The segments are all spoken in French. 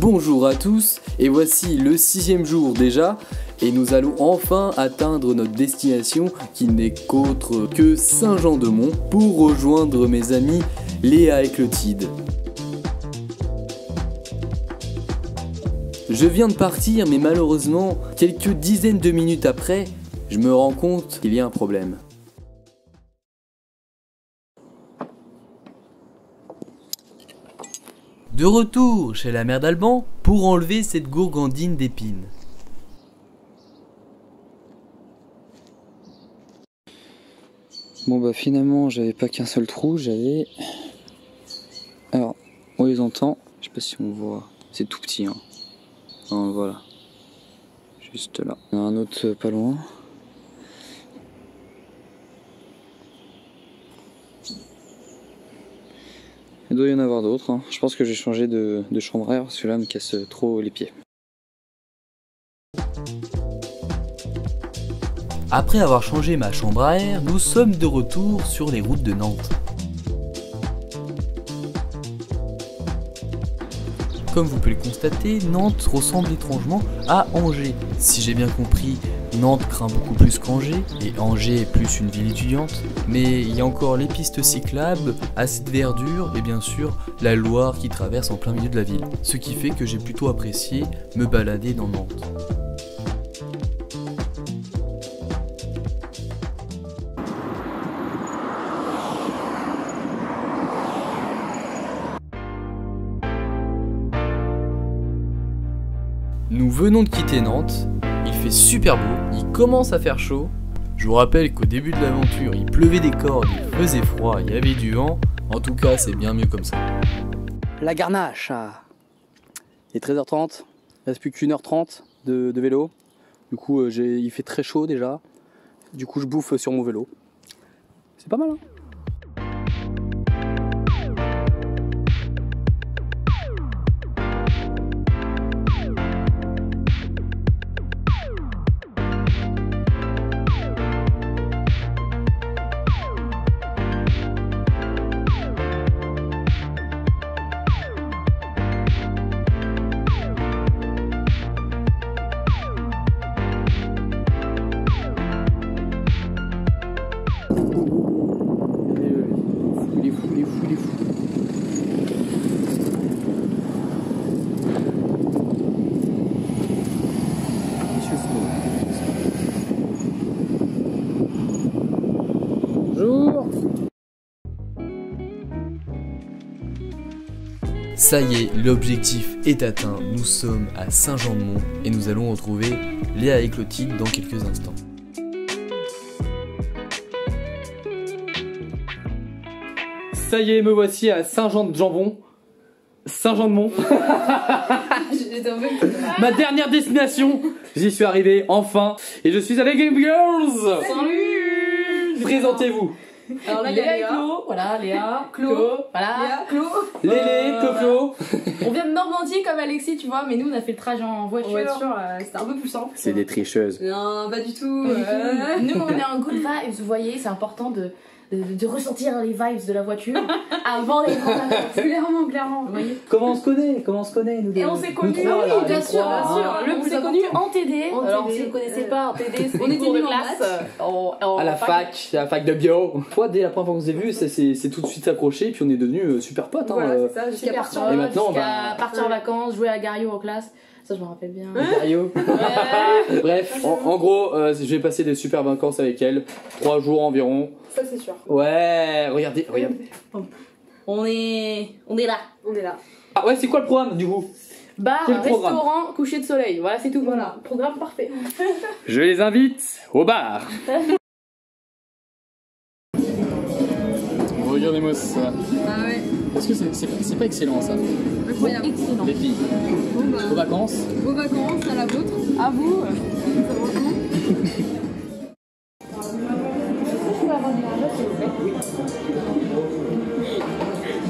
Bonjour à tous, et voici le 6e jour déjà, et nous allons enfin atteindre notre destination qui n'est qu'autre que Saint-Jean-de-Mont pour rejoindre mes amis Léa et Clotilde. Je viens de partir, mais malheureusement, quelques dizaines de minutes après, je me rends compte qu'il y a un problème. De retour chez la mère d'Alban pour enlever cette gourgandine d'épines. Bon bah finalement j'avais pas qu'un seul trou, j'avais... Alors, horizontal, je sais pas si on voit, c'est tout petit hein. Non, voilà. Juste là. Il y en a un autre pas loin. Il doit y en avoir d'autres. Hein. Je pense que j'ai changé de chambre à air parce que celui-là me casse trop les pieds. Après avoir changé ma chambre à air, nous sommes de retour sur les routes de Nantes. Comme vous pouvez le constater, Nantes ressemble étrangement à Angers. Si j'ai bien compris, Nantes craint beaucoup plus qu'Angers, et Angers est plus une ville étudiante. Mais il y a encore les pistes cyclables, assez de verdure, et bien sûr la Loire qui traverse en plein milieu de la ville. Ce qui fait que j'ai plutôt apprécié me balader dans Nantes. Nous venons de quitter Nantes, il fait super beau, il commence à faire chaud. Je vous rappelle qu'au début de l'aventure, il pleuvait des cordes, il faisait froid, il y avait du vent. En tout cas, c'est bien mieux comme ça. La Garnache. Il est 13h30, il reste plus qu'1h30 de vélo. Du coup, il fait très chaud déjà. Du coup, je bouffe sur mon vélo. C'est pas mal, hein? Il est fou. Bonjour. Ça y est, l'objectif est atteint, nous sommes à Saint-Jean-de-Mont et nous allons retrouver Léa et Clotilde dans quelques instants. Ça y est, me voici à Saint-Jean-de-Jambon. Saint-Jean-de-Mont. Ma dernière destination. J'y suis arrivé, enfin. Et je suis avec les girls. Salut. Présentez-vous. Alors là, il y a Léa et Clo. Voilà, Léa, Clo. Voilà, Léa, Clo. Lélé, Clo. On vient de Normandie comme Alexis, tu vois, mais nous on a fait le trajet en voiture. C'était un peu plus simple. C'est des tricheuses. Non, pas du tout. Nous on est en good vibes, vous voyez, c'est important de ressentir les vibes de la voiture avant les grandes vacances. Clairement. Vous voyez. Comment on se connaît nous deux. Et on s'est connus, oui, bien sûr. On s'est connus en TD. Alors si vous ne connaissez pas, en TD, c'est des cours de classe. À la fac de bio. Toi, dès la première fois qu'on s'est vu, c'est tout de suite accroché, puis on est devenus super potes. Voilà, c'est ça, jusqu'à partir en vacances, jouer à Gario en classe. Ça, je me rappelle bien. Gario. Bref, en gros, je vais passer des super vacances avec elle. 3 jours environ. Ça, c'est sûr. Ouais, regardez. On est là. Ah ouais, c'est quoi le programme du coup? Bar, restaurant, coucher de soleil. Voilà, c'est tout. Voilà, programme parfait. Je les invite au bar. Regardez-moi ça. Ah ouais. Est-ce que c'est pas excellent ça? Incroyable. Excellent. Les filles. Bon bah. Aux vacances. Vos vacances, à la vôtre. À vous. Ça va comment?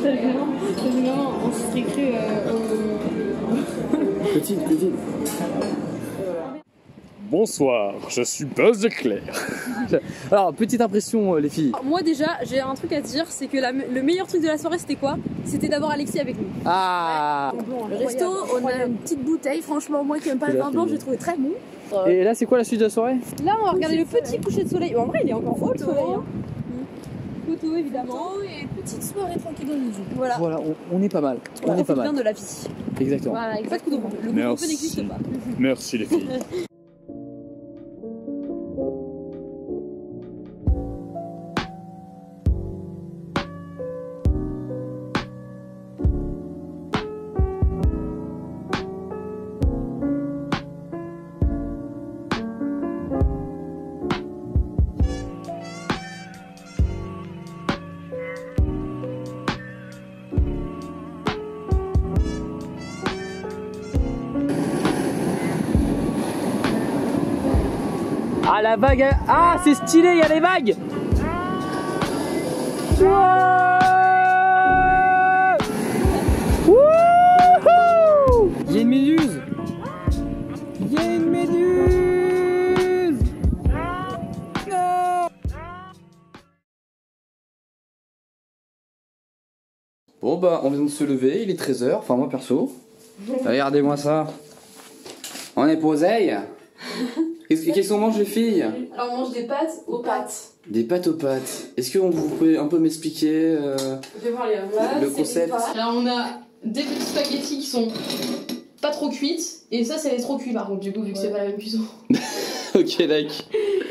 C'est vraiment, on se serait cru Petite. Bonsoir, je suis Buzz Éclair. Alors, petite impression, les filles. Moi déjà, j'ai un truc à dire, c'est que le meilleur truc de la soirée c'était quoi? C'était d'avoir Alexis avec nous. Ah. Le resto, on a une petite bouteille, franchement moi qui aime pas le vin blanc, j'ai trouvé très bon. Et là, c'est quoi la suite de la soirée? Là on va regarder le petit coucher de soleil. En vrai il est encore haut le soleil. Hein. Photo évidemment. Et petite soirée tranquille dans le midi. Voilà. Voilà, on est pas mal. On est pas mal. Bien de la vie. Exactement. Voilà, pas de coup de vent. Le coup de vent n'existe pas. Merci les filles. Ah la vague, ah c'est stylé, il y a les vagues. Wouhou! Il y a une méduse. Il y a une méduse. Non. Bon bah on vient de se lever, il est 13h, enfin moi perso. Regardez-moi ça. On est posé. Qu'est-ce qu'on mange les filles? Alors on mange des pâtes aux pâtes. Des pâtes aux pâtes. Est-ce que vous pouvez un peu m'expliquer Je vais voir les recettes. le concept? Alors on a des petits spaghettis qui sont pas trop cuites. Et ça c'est les trop cuits par contre du coup vu que c'est pas la même cuisson. Ok d'accord.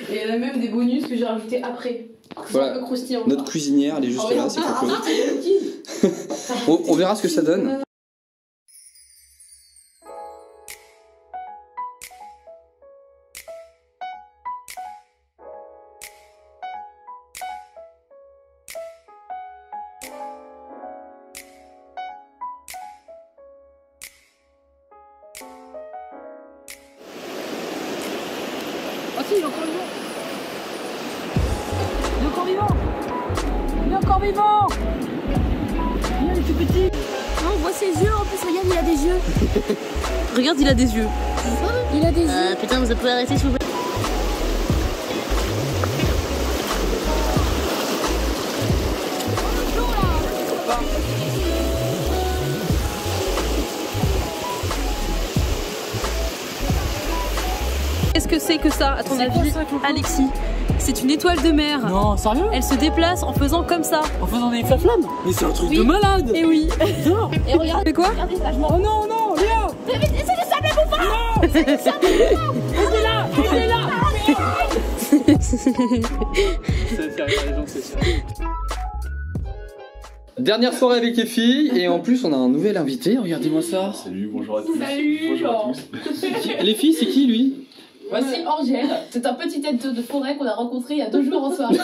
Et il y a même des bonus que j'ai rajoutés après. Voilà. C'est un peu croustillant. Notre cuisinière elle est juste là, c'est cool. cool. On verra ce que ça donne. Oh si, il est encore vivant. Il est encore vivant. Il est encore vivant. Il est tout petit. Non, on voit ses yeux en plus, regarde, il a des yeux. Regarde, il a des yeux. Il a des yeux. Putain, vous pouvez arrêter s'il vous plaît. Qu'est-ce que c'est que ça, à ton avis, Alexis? C'est une étoile de mer. Non, sérieux? Elle se déplace en faisant comme ça. En faisant des flammes? Mais c'est un truc de malade! Et oui. Et regarde. Mais quoi? Regardez, là, je m'en Oh non, non, Léa! C'est du sable bouffant. C'est du sable Dernière soirée avec les filles et en plus on a un nouvel invité, regardez-moi ça. Salut, bonjour à tous. Salut, bonjour à Jean. tous. Les filles c'est qui lui? Voici Angèle. C'est un petit tête de forêt qu'on a rencontré il y a 2 jours en soirée.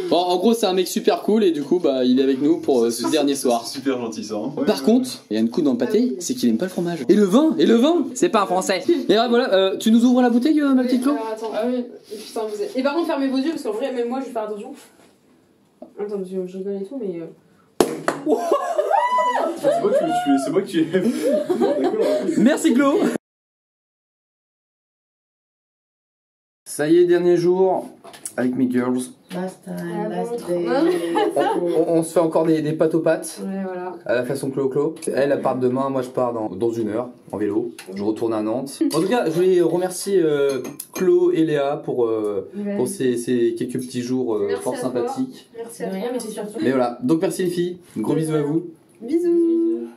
Bon en gros c'est un mec super cool et du coup bah il est avec nous pour ce dernier soir. Super gentil ça. Hein. Par contre, il y a une coup dans le pâté, c'est qu'il aime pas le fromage. Et le vin? Et le vin? C'est pas un français. Et là, voilà, tu nous ouvres la bouteille ma petite Claude? Alors attends, ah oui, putain vous êtes... Et par contre fermez vos yeux parce qu'en vrai même moi je vais faire attention. Attends parce que je rigole et tout mais... C'est moi que tu es. D'accord. Merci Claude. Ça y est, dernier jour avec mes girls. On se fait encore des pâtes aux pâtes. Ouais voilà. À la façon Clo-Clo. Elle part demain, moi je pars dans 1 heure en vélo. Je retourne à Nantes. En tout cas, je voulais remercier Clo et Léa pour ces quelques petits jours fort sympathiques. Merci à toi. Mais c'est surtout... Mais voilà, donc merci les filles. Gros bisous à vous. Bisous.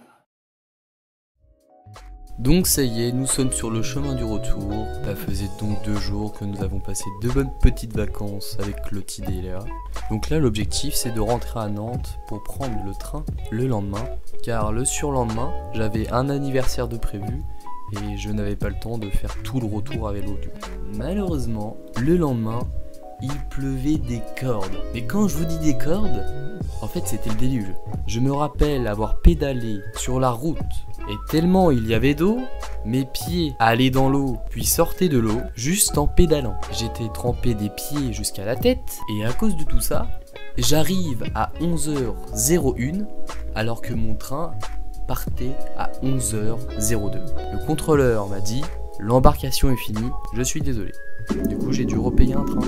Donc ça y est, nous sommes sur le chemin du retour. Ça faisait donc 2 jours que nous avons passé 2 bonnes petites vacances avec Clotilde et Léa. Donc là l'objectif c'est de rentrer à Nantes pour prendre le train le lendemain. Car le surlendemain, j'avais un anniversaire de prévu et je n'avais pas le temps de faire tout le retour à vélo du coup. Malheureusement, le lendemain, il pleuvait des cordes. Mais quand je vous dis des cordes, en fait c'était le déluge. Je me rappelle avoir pédalé sur la route et tellement il y avait d'eau, mes pieds allaient dans l'eau puis sortaient de l'eau juste en pédalant. J'étais trempé des pieds jusqu'à la tête et à cause de tout ça, j'arrive à 11h01 alors que mon train partait à 11h02. Le contrôleur m'a dit: L'embarcation est finie, je suis désolé. Du coup j'ai dû repayer un train.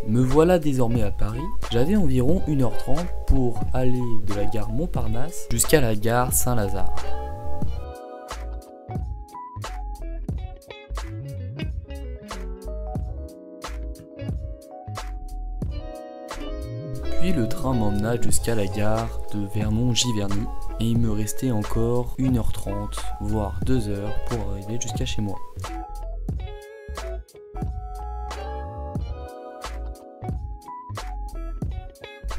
Me voilà désormais à Paris. J'avais environ 1h30 pour aller de la gare Montparnasse jusqu'à la gare Saint-Lazare. Puis le train m'emmena jusqu'à la gare de Vernon-Giverny et il me restait encore 1h30, voire 2 heures pour arriver jusqu'à chez moi.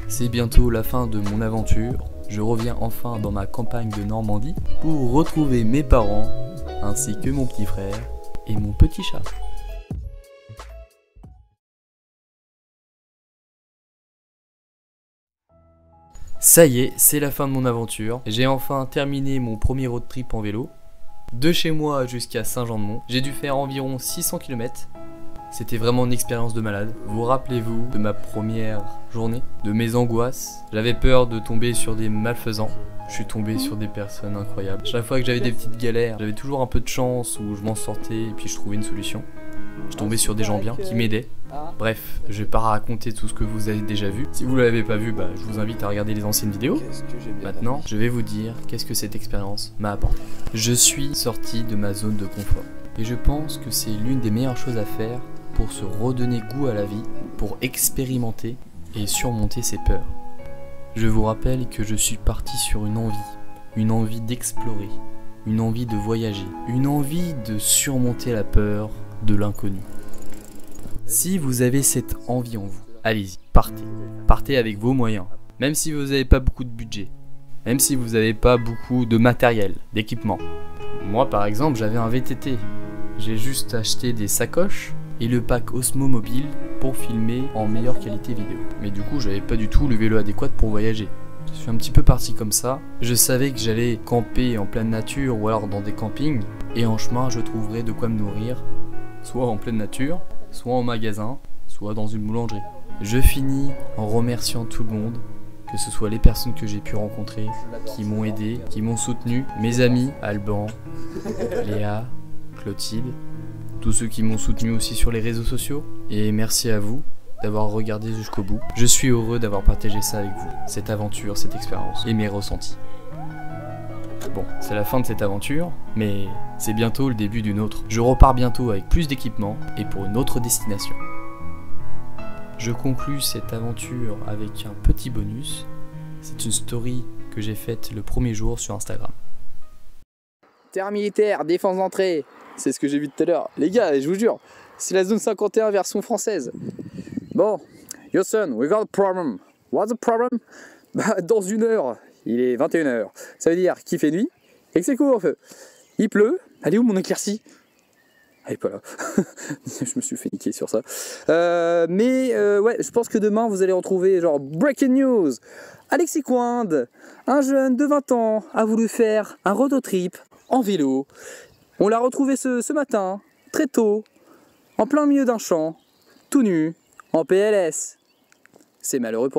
C'est bientôt la fin de mon aventure, je reviens enfin dans ma campagne de Normandie pour retrouver mes parents, ainsi que mon petit frère et mon petit chat. Ça y est, c'est la fin de mon aventure, j'ai enfin terminé mon premier road trip en vélo. De chez moi jusqu'à Saint-Jean-de-Mont, j'ai dû faire environ 600 km. C'était vraiment une expérience de malade. Vous rappelez-vous de ma première journée, de mes angoisses? J'avais peur de tomber sur des malfaisants. Je suis tombé sur des personnes incroyables. Chaque fois que j'avais des petites galères, j'avais toujours un peu de chance où je m'en sortais et puis je trouvais une solution. Je tombais sur des gens bien qui m'aidaient. Bref, je vais pas raconter tout ce que vous avez déjà vu. Si vous l'avez pas vu, je vous invite à regarder les anciennes vidéos. Maintenant, je vais vous dire qu'est-ce que cette expérience m'a apporté. Je suis sorti de ma zone de confort. Et je pense que c'est l'une des meilleures choses à faire pour se redonner goût à la vie, pour expérimenter et surmonter ses peurs. Je vous rappelle que je suis parti sur une envie d'explorer, une envie de voyager, une envie de surmonter la peur de l'inconnu. Si vous avez cette envie en vous, allez-y, partez. Partez avec vos moyens, même si vous n'avez pas beaucoup de budget, même si vous n'avez pas beaucoup de matériel, d'équipement. Moi par exemple, j'avais un VTT. J'ai juste acheté des sacoches et le pack Osmo Mobile pour filmer en meilleure qualité vidéo. Mais du coup, j'avais pas du tout le vélo adéquat pour voyager. Je suis un petit peu parti comme ça. Je savais que j'allais camper en pleine nature ou alors dans des campings. Et en chemin, je trouverais de quoi me nourrir, soit en pleine nature, soit en magasin, soit dans une boulangerie. Je finis en remerciant tout le monde, que ce soit les personnes que j'ai pu rencontrer, qui m'ont aidé, qui m'ont soutenu, mes amis, Alban, Léa, Clotilde, tous ceux qui m'ont soutenu aussi sur les réseaux sociaux. Et merci à vous d'avoir regardé jusqu'au bout. Je suis heureux d'avoir partagé ça avec vous, cette aventure, cette expérience et mes ressentis. Bon, c'est la fin de cette aventure, mais c'est bientôt le début d'une autre. Je repars bientôt avec plus d'équipement et pour une autre destination. Je conclus cette aventure avec un petit bonus. C'est une story que j'ai faite le premier jour sur Instagram. Terre militaire, défense d'entrée. C'est ce que j'ai vu tout à l'heure. Les gars, je vous jure, c'est la zone 51 version française. Bon, your son, we got a problem. What's the problem? Dans 1 heure, il est 21h. Ça veut dire qu'il fait nuit et que c'est couvre-feu. Il pleut. Elle est où mon éclaircie? Elle est pas là. Je me suis fait niquer sur ça. Ouais, je pense que demain vous allez retrouver genre breaking news. Alexis Coinde, un jeune de 20 ans, a voulu faire un road trip en vélo. On l'a retrouvé ce matin, très tôt, en plein milieu d'un champ, tout nu, en PLS. C'est malheureux pour lui.